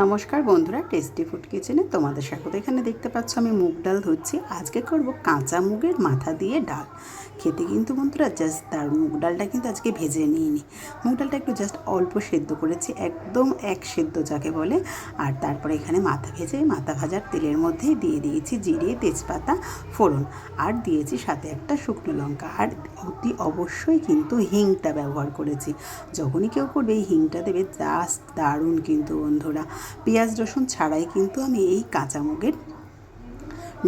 নমস্কার বন্ধুরা, tasty food কিচেনে তোমাদের স্বাগত। এখানে দেখতে পাচ্ছ আমি মুগ ডাল ধুচ্ছি। আজকে করব কাঁচা মুগের মাথা দিয়ে ডাল। খেতে কিন্তু বন্ধুরা জাস্ট দারুণ। মুগ ডালটা কিন্তু আজকে ভেজে নিইনি, মুগ ডালটা একটু জাস্ট অল্প সেদ্ধ করেছি, একদম এক সেদ্ধ যাকে বলে। আর তারপরে এখানে মাথা ভাজার তেলের মধ্যেই দিয়ে দিয়েছি জিরে, তেজপাতা, ফোড়ন, আর দিয়েছি সাথে একটা শুকনো লঙ্কা, আর অতি অবশ্যই কিন্তু হিংটা ব্যবহার করেছি। যখনই কেউ করবে এই হিংটা দেবে, জাস্ট দারুণ কিন্তু বন্ধুরা। পেঁয়াজ রসুন ছাড়াই কিন্তু আমি এই কাঁচা মুগের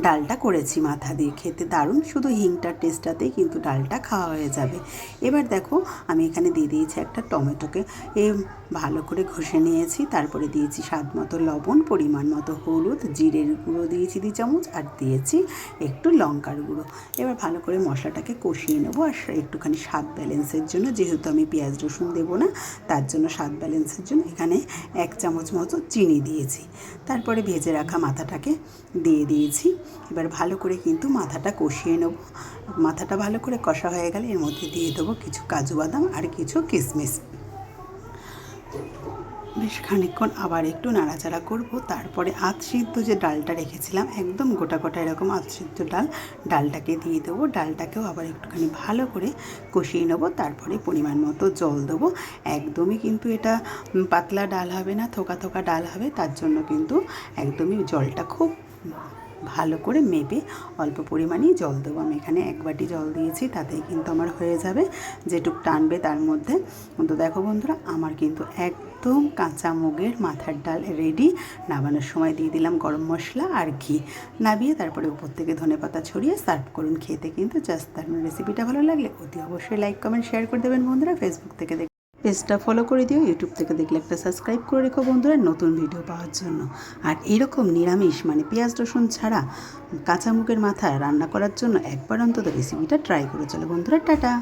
ডালটা করেছি মাথা দিয়ে। খেতে দারুণ, শুধু হিংটার টেস্টটাতেই কিন্তু ডালটা খাওয়া হয়ে যাবে। এবার দেখো আমি এখানে দিয়ে দিয়েছি একটা টমেটোকে ভালো করে ঘষে নিয়েছি। তারপরে দিয়েছি স্বাদ মতো লবণ, পরিমাণ মতো হলুদ, জিরের গুঁড়ো দিয়েছি 2 চামচ, আর দিয়েছি একটু লঙ্কার গুঁড়ো। এবার ভালো করে মশলাটাকে কষিয়ে নেবো। আর একটুখানি স্বাদ ব্যালেন্সের জন্য, যেহেতু আমি পেঁয়াজ রসুন দেবো না, তার জন্য স্বাদ ব্যালেন্সের জন্য এখানে 1 চামচ মতো চিনি দিয়েছি। তারপরে ভেজে রাখা মাথাটাকে দিয়ে দিয়েছি। এবার ভালো করে কিন্তু মাথাটা কষিয়ে নেব। মাথাটা ভালো করে কষা হয়ে গেলে এর মধ্যে দিয়ে দেবো কিছু কাজু বাদাম আর কিছু কিশমিশ। বেশ খানিকক্ষণ আবার একটু নাড়াচাড়া করব। তারপরে আধ সিদ্ধ যে ডালটা রেখেছিলাম, একদম গোটা গোটা এরকম আধ সিদ্ধ ডালটাকে দিয়ে দেবো। ডালটাকেও আবার একটুখানি ভালো করে কষিয়ে নেবো। তারপরে পরিমাণ মতো জল দেবো। একদমই কিন্তু এটা পাতলা ডাল হবে না, থোকা থোকা ডাল হবে। তার জন্য কিন্তু একদমই জলটা খুব ভালো করে মেপে অল্প পরিমাণেই জল দেবো। আমি এখানে 1 বাটি জল দিয়েছি, তাতেই কিন্তু আমার হয়ে যাবে। যেটুক টানবে তার মধ্যে। তো দেখো বন্ধুরা, আমার কিন্তু একদম কাঁচা মুগের মাথার ডাল রেডি। নামানোর সময় দিয়ে দিলাম গরম মশলা আর ঘি। নামিয়ে তারপরে উপর থেকে ধনেপাতা ছড়িয়ে সার্ভ করুন। খেতে কিন্তু জাস্ট দারুণ। রেসিপিটা ভালো লাগলে অতি অবশ্যই লাইক, কমেন্ট, শেয়ার করে দেবেন বন্ধুরা। ফেসবুক থেকে পেজটা ফলো করে দিও, ইউটিউব থেকে দেখলে একটা সাবস্ক্রাইব করে রেখো বন্ধুরা, নতুন ভিডিও পাওয়ার জন্য। আর এরকম নিরামিষ মানে পেঁয়াজ রসুন ছাড়া কাঁচা মুগের মাথা রান্না করার জন্য একবার অন্তত রেসিপিটা ট্রাই করে চলো বন্ধুরা। টাটা।